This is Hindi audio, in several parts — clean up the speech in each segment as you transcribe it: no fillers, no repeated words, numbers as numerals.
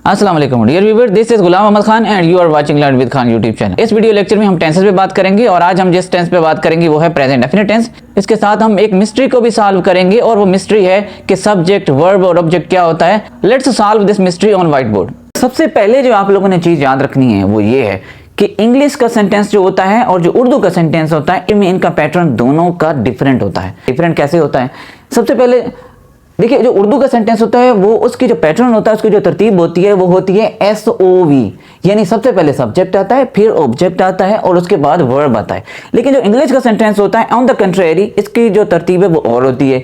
अस्सलाम वालेकुम dear viewer, this is Ghulam Ahmad Khan and you are watching learn with Khan YouTube channel. इस वीडियो लेक्चर में हम टेंसेस पे बात करेंगे और आज हम जिस टेंस पे बात करेंगे वो है प्रेजेंट डेफिनेट टेंस। इसके साथ हम एक मिस्ट्री को भी सॉल्व करेंगे और वो मिस्ट्री है कि सब्जेक्ट, वर्ब और ऑब्जेक्ट क्या होता है। Let's solve this mystery on white board. सबसे पहले जो आप लोगों ने चीज याद रखनी है वो ये है कि इंग्लिश का सेंटेंस जो होता है और जो उर्दू का सेंटेंस होता है, इनमें इनका पैटर्न दोनों का डिफरेंट होता है। डिफरेंट कैसे होता है? सबसे पहले देखिए, जो उर्दू का सेंटेंस होता है वो उसकी जो पैटर्न होता है, उसकी जो तरतीब होती है वो होती है SOV, यानी सबसे पहले सब्जेक्ट आता है, फिर ऑब्जेक्ट आता है और उसके बाद वर्ब आता है। लेकिन जो इंग्लिश का सेंटेंस होता है ऑन द कंट्रेरी, इसकी जो तरतीब है वो और होती है।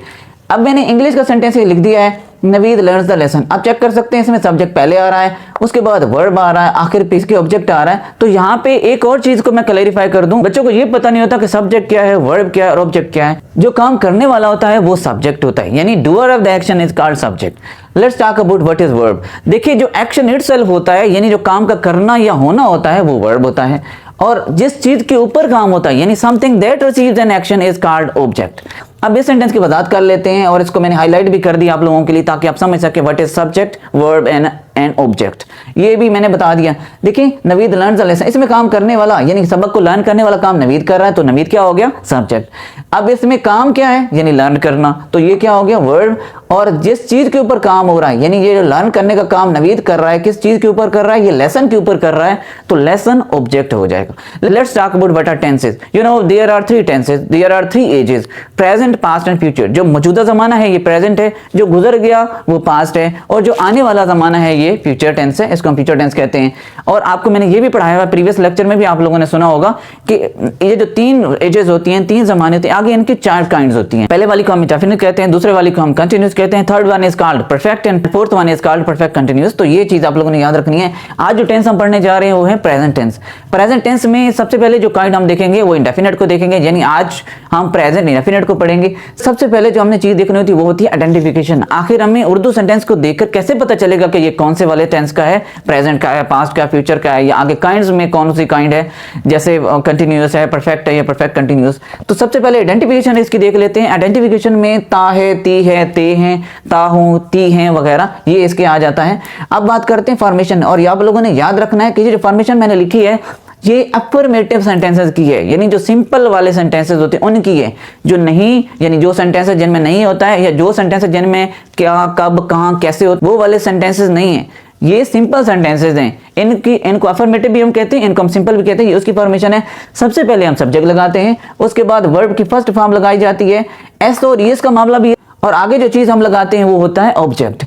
अब मैंने इंग्लिश का सेंटेंस लिख दिया है, नवीद लर्न्स द लेसन। आप चेक कर सकते हैं इसमें सब्जेक्ट पहले आ रहा है, उसके बाद वर्ब आ रहा है, आखिर पे इसके ऑब्जेक्ट आ रहा है। तो यहाँ पे एक और चीज को मैं क्लैरिफाई कर दूं, बच्चों को ये पता नहीं होता कि सब्जेक्ट क्या है, वर्ब क्या है और ऑब्जेक्ट क्या है। जो काम करने वाला होता है वो सब्जेक्ट होता है, यानी doer of the action is called subject. Let's talk about what is verb. देखिए, जो एक्शन इटसेल्फ होता है, यानी जो काम का करना या होना होता है, वो वर्ब होता है। और जिस चीज के ऊपर काम होता है, यानी something that receives an action is called object. अब इस सेंटेंस की वजाहत कर लेते हैं और इसको मैंने हाईलाइट भी कर दिया आप लोगों के लिए, ताकि आप समझ सके what is subject, verb and object. ये भी मैंने बता दिया। देखिए, नवीद लर्न्स द लेसन, इसमें काम करने वाला यानी सबक को लर्न करने वाला काम नवीद कर रहा है, तो नवीद क्या हो गया? सब्जेक्ट। अब इसमें काम क्या है? यानी लर्न करना, तो ये क्या हो गया? वर्ब। और जिस चीज के ऊपर काम हो रहा है, यानी ये लर्न करने का काम नवीद कर रहा है, किस चीज के ऊपर कर रहा है? ये लेसन के ऊपर कर रहा है, तो लेसन ऑब्जेक्ट हो जाएगा। Let's talk about what are tenses. You know there are three tenses, there are three ages, present, past and future. जो मौजूदा जमाना है ये प्रेजेंट है, जो गुजर गया वो पास्ट है, और जो आने वाला जमाना है ये फ्यूचर टेंस है, इसको हम फ्यूचर टेंस कहते हैं। और आपको मैंने ये भी पढ़ाया हुआ प्रीवियस लेक्चर में भी, आप लोगों ने सुना होगा कि ये जो तीन एजेस होती हैं, तीन जमाने होते हैं, आगे इनकी चार काइंड्स होती हैं। पहले वाली को हम इंडेफिनिट कहते हैं, दूसरे वाली को हम कंटिन्यूअस कहते हैं, third one is called perfect and fourth one is called perfect continuous. तो ये चीज आप लोगों ने याद रखनी है। आज जो टेंस हम पढ़ने जा रहे हैं वो है प्रेजेंट टेंस। प्रेजेंट टेंस में सबसे पहले जो काइंड हम देखेंगे वो इंडेफिनिट को देखेंगे, यानी आज हम प्रेजेंट इंडेफिनिट को पढ़ेंगे। सबसे पहले जो हमने चीज देखनी होती है वो होती है आइडेंटिफिकेशन। आखिर हमें उर्दू सेंटेंस को देखकर कैसे पता चलेगा कि ये कौन से वाले टेंस का है, प्रेजेंट का है, पास्ट का, फ्यूचर का है, या आगे काइंड्स में कौन सी काइंड है, जैसे कंटिन्यूअस है, परफेक्ट है या परफेक्ट कंटिन्यूअस। तो सबसे पहले आइडेंटिफिकेशन इसकी देख लेते हैं। आइडेंटिफिकेशन में ता है, ती है, ते हैं, ता हूं, ती हैं वगैरह, ये इसके आ जाता है। अब बात करते हैं फॉर्मेशन, और ये आप लोगों ने याद रखना है कि ये जो फॉर्मेशन मैंने लिखी है ये अफर्मेटिव सेंटेंसेस की है, यानी जो सिंपल वाले सेंटेंसेस होते हैं उनकी है। जो नहीं, यानी जो सेंटेंसेस जिनमें नहीं होता है, या जो सेंटेंसेस जिनमें क्या, कब, कहां, कैसे होता है, वो वाले सेंटेंसेस नहीं है। ये सिंपल सेंटेंसेस हैं। इनको अफर्मेटिव भी हम कहते हैं, इनको हम सिंपल भी कहते हैं। ये उसकी फॉर्मेशन है। सबसे पहले हम सब्जेक्ट लगाते हैं, उसके बाद वर्ब की फर्स्ट फॉर्म लगाई जाती है, एस और एस का मामला भी है, और आगे जो चीज हम लगाते हैं वो होता है ऑब्जेक्ट।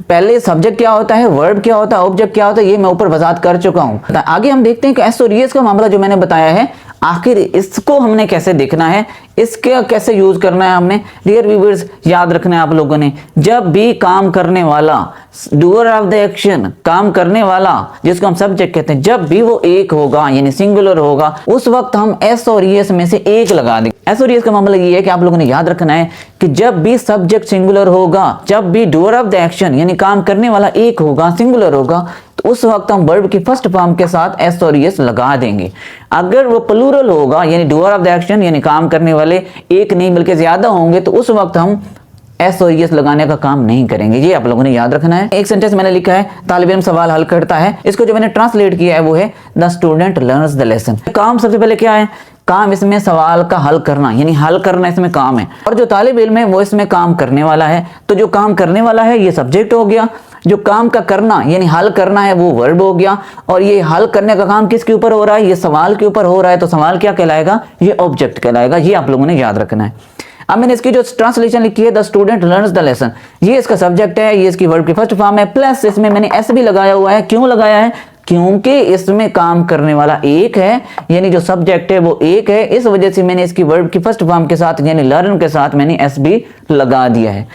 पहले सब्जेक्ट क्या होता है, वर्ब क्या होता है, ऑब्जेक्ट क्या होता है, ये मैं ऊपर वजाहत कर चुका हूं। आगे हम देखते हैं कि एस और एस का मामला जो मैंने बताया है, आखिर इसको हमने कैसे देखना है, इसके कैसे यूज करना है हमने। डियर व्यूअर्स, याद रखना है आप लोगों ने, जब भी काम करने वाला, डूअर ऑफ द एक्शन, काम करने वाला जिसको हम सब्जेक्ट कहते हैं, जब भी वो एक होगा यानी सिंगुलर होगा, उस वक्त हम एस और एस में से एक लगा देंगे। एस और एस का मामला ये है कि आप लोगों ने याद रखना है कि जब भी सब्जेक्ट सिंगुलर होगा, जब भी डूअर ऑफ द एक्शन यानी काम करने वाला एक होगा, सिंगुलर होगा, तो उस वक्त हम वर्ब की फर्स्ट फॉर्म के साथ एस और एस लगा देंगे। अगर वो प्लूरल होगा यानी डूअर ऑफ द एक्शन यानी काम करने वाले एक नहीं बल्कि ज्यादा होंगे, तो उस वक्त हम एस और एस लगाने का काम नहीं करेंगे। ये आप लोगों ने याद रखना है। एक सेंटेंस मैंने लिखा है, तालिब इल्म सवाल हल करता है। इसको जो मैंने ट्रांसलेट किया है वो है the student learns the lesson. काम सबसे पहले क्या है? काम इसमें सवाल का हल करना, यानी हल करना इसमें काम है, और जो तालिब इल्म है वो इसमें काम करने वाला है। तो जो काम करने वाला है ये सब्जेक्ट हो गया, जो काम का करना यानी हल करना है वो वर्ब हो गया, और ये हल करने का काम किसके ऊपर हो रहा है? ये सवाल के ऊपर हो रहा है, तो सवाल क्या कहलाएगा? ये ऑब्जेक्ट कहलाएगा। ये आप लोगों ने याद रखना है। अब मैंने इसकी जो ट्रांसलेशन लिखी है, the student learns the lesson, ये इसका सब्जेक्ट है, ये इसकी वर्ब की फर्स्ट फॉर्म है, प्लस इसमें मैंने एस भी लगाया हुआ है। क्यों लगाया है? क्योंकि इसमें काम करने वाला एक है, यानी जो सब्जेक्ट है वो एक है, इस वजह से मैंने इसकी वर्ब की फर्स्ट फॉर्म के साथ यानी लर्न के साथ मैंने एस भी लगा दिया है।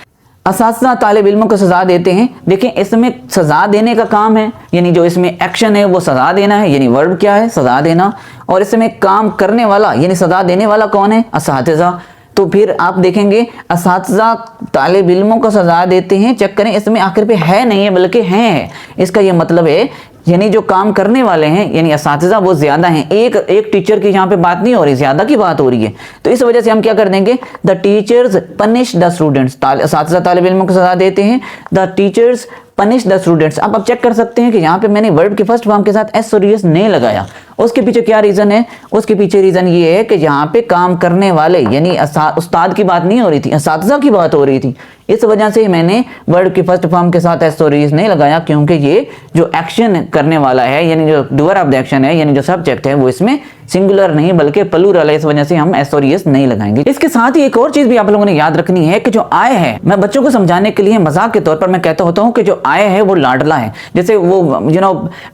असातिज़ा तालिब इल्मों को सजा देते हैं। देखें, इसमें सजा देने का काम है, यानी जो इसमें एक्शन है वो सजा देना है, यानी वर्ब क्या है? सजा देना। और इसमें काम करने वाला यानी सजा देने वाला कौन है? असातिज़ा। तो फिर आप देखेंगे असातिज़ा तालिब इल्मों को सजा देते हैं। चेक करें, इसमें आखिर पे है नहीं है बल्कि है। इसका ये मतलब है यानी जो काम करने वाले हैं यानी असातिज़ा वो ज्यादा हैं। एक टीचर की यहाँ पे बात नहीं हो रही, ज्यादा की बात हो रही है। तो इस वजह से हम क्या कर देंगे, the teachers punish the students. असातिज़ा तालिब इल्मों को सजा देते हैं, the teachers punish the students. अब आप चेक कर सकते हैं कि यहाँ पे मैंने वर्ब के फर्स्ट फॉर्म के साथ एस और एस नहीं लगाया। उसके पीछे क्या रीजन है? उसके पीछे रीजन ये है कि यहाँ पे काम करने वाले यानी उस्ताद की बात नहीं हो रही थी, असातिज़ा की बात हो रही थी। इस वजह से मैंने वर्ब के फर्स्ट फॉर्म के साथ एस और एस नहीं लगाया, क्योंकि ये जो एक्शन करने वाला है यानी जो डूअर ऑफ द एक्शन है यानी जो सब्जेक्ट है वो इसमें सिंगुलर नहीं बल्कि प्लूरल है। इस वजह से हम एस और एस नहीं लगाएंगे। इसके साथ ही एक और चीज भी आप लोगों ने याद रखनी है कि जो आय है, मैं बच्चों को समझाने के लिए मजाक के तौर पर मैं कहता होता हूँ कि जो आय है वो लाडला है। जैसे वो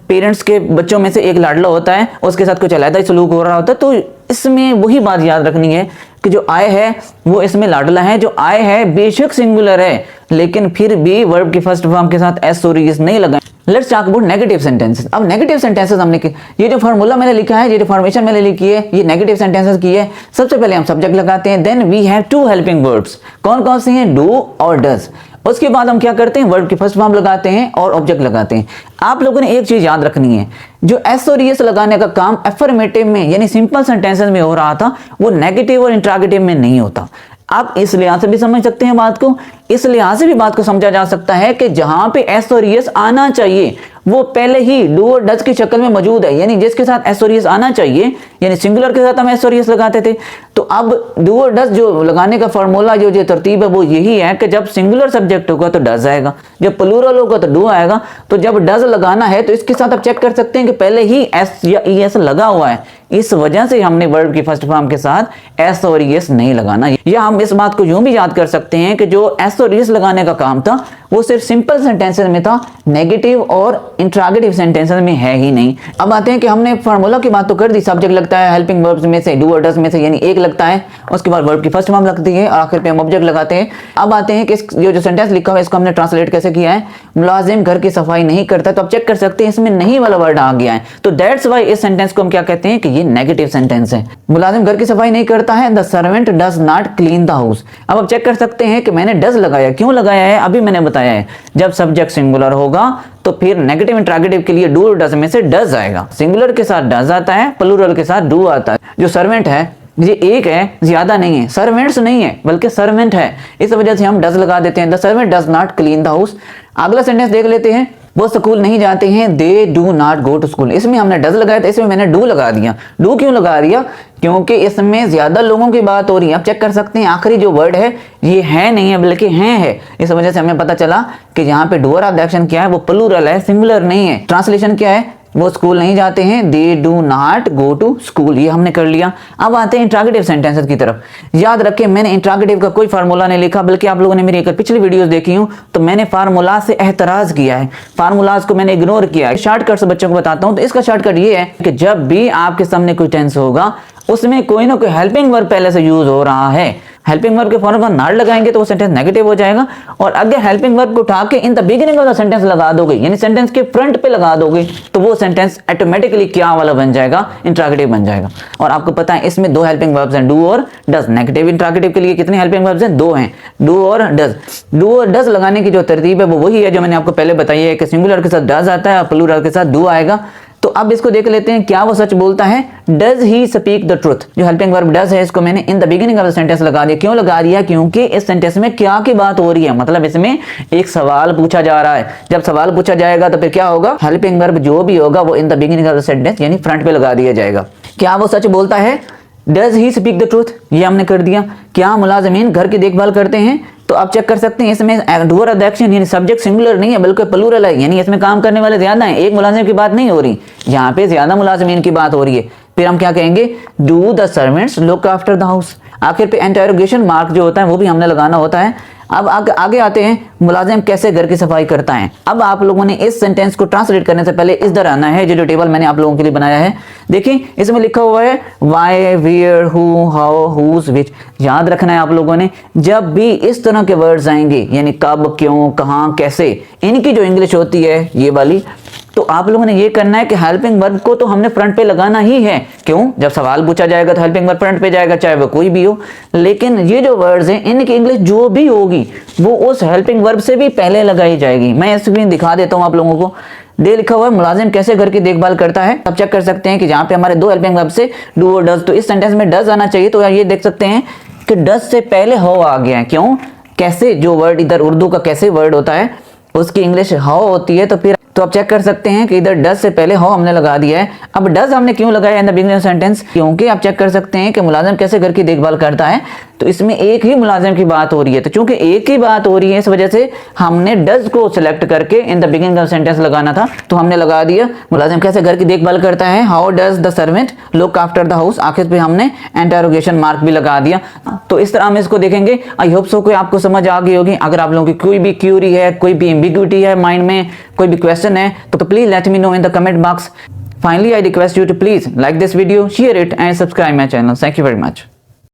पेरेंट्स के बच्चों में से एक लाडला होता है, उसके साथ कुछ अलग ही सलूक हो रहा होता है, तो इसमें वही बात याद रखनी है कि जो आय है वो इसमें लाडला है। जो आय है बेशक सिंगुलर है, लेकिन फिर भी वर्ब के फर्स्ट फॉर्म के साथ एस और एस नहीं लगाएं। Let's talk about negative sentences. अब नेगेटिव सेंटेंसेस हमने ये जो फार्मूला मैंने लिखा है, ये जो फॉर्मेशन मैंने लिखी है, ये नेगेटिव सेंटेंसेस की है। सबसे पहले हम सब्जेक्ट लगाते हैं, then we have two helping verbs. कौन कौन से हैं? डू और डज। उसके बाद हम क्या करते हैं? वर्ब की फर्स्ट फॉर्म लगाते हैं और ऑब्जेक्ट लगाते हैं। आप लोगों ने एक चीज याद रखनी है, जो एस और एस लगाने का काम अफर्मेटिव में यानी सिंपल सेंटेंसेस में हो रहा था, वो नेगेटिव और इंट्रोगेटिव में नहीं होता। आप इस लिहाज से भी समझ सकते हैं बात को, इस लिहाज से भी बात को समझा जा सकता है कि जहां पे एस और एस आना चाहिए वो पहले ही डू और डज की शक्ल में मौजूद है, यानी जिसके साथ एस और एस आना चाहिए, यानी सिंगुलर के साथ हम एस और एस लगाते थे। तो अब डू और डज जो लगाने का फार्मूला जो तरतीब है वो यही है कि जब सिंगुलर सब्जेक्ट होगा तो डज आएगा, जब प्लूरल होगा तो डू आएगा। तो जब डज लगाना है तो इसके साथ आप चेक कर सकते हैं कि पहले ही एस या ई एस लगा हुआ है। इस वजह से हमने वर्ब की फर्स्ट फॉर्म के साथ एस और एस नहीं लगाना। या हम इस बात को यूं भी याद कर सकते हैं कि जो एस और एस लगाने का काम था वो सिर्फ सिंपल सेंटेंसेस में था, नेगेटिव और इंट्रोगेटिव सेंटेंसेस में है ही नहीं। अब आते हैं कि हमने फार्मूला की बात तो कर दी, सब्जेक्ट लगता है हेल्पिंग वर्ब्स में से, डू और डज में से यानी एक लगता है, उसके बाद वर्ब की फर्स्ट फॉर्म लगती है और आखिर पे हम ऑब्जेक्ट लगाते हैं। अब आते हैं कि जो सेंटेंस लिखा हुआ है इसको हमने ट्रांसलेट कैसे किया है। मुलाजिम घर की सफाई नहीं करता, तो आप चेक कर सकते हैं इसमें नहीं वाला वर्ड आ गया है, तो दैट्स व्हाई इस सेंटेंस को हम क्या कहते हैं कि ये नेगेटिव सेंटेंस है। मुलाजिम घर की सफाई नहीं करता है, the servant does not clean the house. अब आप चेक कर सकते हैं कि मैंने डज लगाया, क्यों लगाया है अभी मैंने बताया है। जब सब्जेक्ट सिंगुलर होगा तो फिर नेगेटिव इंट्रोगेटिव के लिए डू और डज में से डज आएगा। सिंगुलर के साथ डज आता है, प्लूरल के साथ डू आता है। जो सर्वेंट है ये एक है, ज्यादा नहीं है, सर्वेंट्स नहीं है बल्कि सर्वेंट है, इस वजह से हम डज लगा देते हैं। The servant does not clean the house. अगला सेंटेंस देख लेते हैं, वो स्कूल नहीं जाते हैं, they do not go to school. इसमें हमने डज लगाया था, इसमें मैंने डू लगा दिया। डू क्यों लगा दिया? क्योंकि इसमें ज्यादा लोगों की बात हो रही है। आप चेक कर सकते हैं आखिरी जो वर्ड है ये है नहीं है बल्कि है। इस वजह से हमें पता चला कि यहाँ पे डूअर ऑफ द एक्शन क्या है, वो प्लूरल है, सिंगुलर नहीं है। ट्रांसलेशन क्या है? वो स्कूल नहीं जाते हैं, they do not go to school. ये हमने कर लिया। अब आते हैं इंट्रोगेटिव सेंटेंसेस की तरफ। याद रखें मैंने इंट्रोगेटिव का कोई फार्मूला नहीं लिखा, बल्कि आप लोगों ने मेरी एक पिछली वीडियोस देखी हूं तो मैंने फार्मूला से एहतराज किया है, फार्मूलाज को मैंने इग्नोर किया है। शॉर्टकट से बच्चों को बताता हूं, तो इसका शॉर्टकट ये है कि जब भी आपके सामने कोई टेंस होगा उसमें कोई ना कोई हेल्पिंग वर्ब पहले से यूज हो रहा है, हेल्पिंग वर्ब के फॉर्म पर नॉट लगाएंगे तो वो सेंटेंस नेगेटिव हो जाएगा। और अगर हेल्पिंग वर्ब को उठा के in the beginning of the sentence लगा दोगे, यानी सेंटेंस के फ्रंट पे लगा दोगे, तो वो सेंटेंस ऑटोमेटिकली क्या वाला बन जाएगा? इंट्रोगेटिव बन जाएगा। और आपको पता है इसमें दो हेल्पिंग वर्ब्स हैं, डू और डज। नेगेटिव इंट्रोगेटिव के लिए कितने हेल्पिंग वर्ब्स हैं? दो हैं, डू और डज। डू और डज लगाने की जो तरतीब है वो वही है जो मैंने आपको पहले बताई है कि सिंगुलर के साथ डज आता है और प्लूरल के साथ डू आएगा। तो अब इसको देख लेते हैं, क्या वो सच बोलता है? Does he speak the truth. जो हेल्पिंग वर्ब डज है इसको मैंने in the beginning of the sentence लगा दिया। क्यों लगा दिया? क्योंकि इस सेंटेंस में क्या की बात हो रही है, मतलब इसमें एक सवाल पूछा जा रहा है। जब सवाल पूछा जाएगा तो फिर क्या होगा? हेल्पिंग वर्ब जो भी होगा वो in the beginning of the sentence यानी फ्रंट पे लगा दिया जाएगा। क्या वो सच बोलता है? Does he speak the truth, ये हमने कर दिया। क्या मुलाजिमीन घर की देखभाल करते हैं? तो आप चेक कर सकते हैं इसमें डूअर ऑफ द एक्शन यानी सब्जेक्ट सिंगुलर नहीं है बल्कि प्लूरल है, यानी इसमें काम करने वाले ज्यादा हैं, एक मुलाजिम की बात नहीं हो रही, यहाँ पे ज्यादा मुलाजिमीन की बात हो रही है। फिर हम क्या कहेंगे? Do the servants look after the house. आखिर पे इंटरोगेशन मार्क जो होता है वो भी हमने लगाना होता है। अब आगे आते हैं, मुलाजिम कैसे घर की सफाई करता है। अब आप लोगों ने इस सेंटेंस को ट्रांसलेट करने से पहले इस तरह आना है, जो टेबल मैंने आप लोगों के लिए बनाया है। देखिए इसमें लिखा हुआ है why, where, who, how, whose, which. याद रखना है आप लोगों ने, जब भी इस तरह के वर्ड्स आएंगे यानी कब, क्यों, कहां, कैसे, इनकी जो इंग्लिश होती है ये वाली, तो आप लोगों ने ये करना है कि हेल्पिंग वर्ब को तो हमने फ्रंट पे लगाना ही है। क्यों? जब सवाल पूछा जाएगा तो हेल्पिंग वर्ब फ्रंट पे जाएगा, चाहे वो कोई भी हो। लेकिन ये जो वर्ड्स हैं इनकी इंग्लिश जो भी होगी वो उस हेल्पिंग वर्ब से भी पहले लगाई जाएगी। मैं स्क्रीन दिखा देता हूं आप लोगों को। दे लिखा हुआ है मुलाजिम कैसे घर की देखभाल करता है। आप चेक कर सकते हैं कि जहां पे हमारे दो हेल्पिंग वर्ब से डू और डज, तो इस सेंटेंस में डज आना चाहिए। तो ये देख सकते हैं कि डज से पहले हो आ गया है। क्यों? कैसे जो वर्ड इधर उर्दू का कैसे वर्ड होता है उसकी इंग्लिश हाउ होती है, तो आप चेक कर सकते हैं कि इधर डज से पहले हाउ हमने लगा दिया है। अब डज हमने क्यों लगाया in the beginning of sentence, क्योंकि आप चेक कर सकते हैं कि मुलाजिम कैसे घर की देखभाल करता है, तो इसमें एक ही मुलाजिम की बात हो रही है, तो चूंकि एक ही बात हो रही है इस वजह से हमने डज को सिलेक्ट करके in the beginning of sentence लगाना था, तो हमने लगा दिया मुलाजिम कैसे घर की देखभाल करता है, how does the servant look after the house, आखिर पे हमने इंटरोगेशन मार्क भी लगा दिया। तो इस तरह हम इसको देखेंगे। आई होप सो कोई आपको समझ आ गई होगी। अगर आप लोगों की कोई भी क्यूरी है, कोई भी एम्बिग्यूटी है माइंड में, कोई भी क्वेश्चन है, तो please let me know in the comment box. Finally, I request you to please like this video, share it and subscribe my channel. Thank you very much.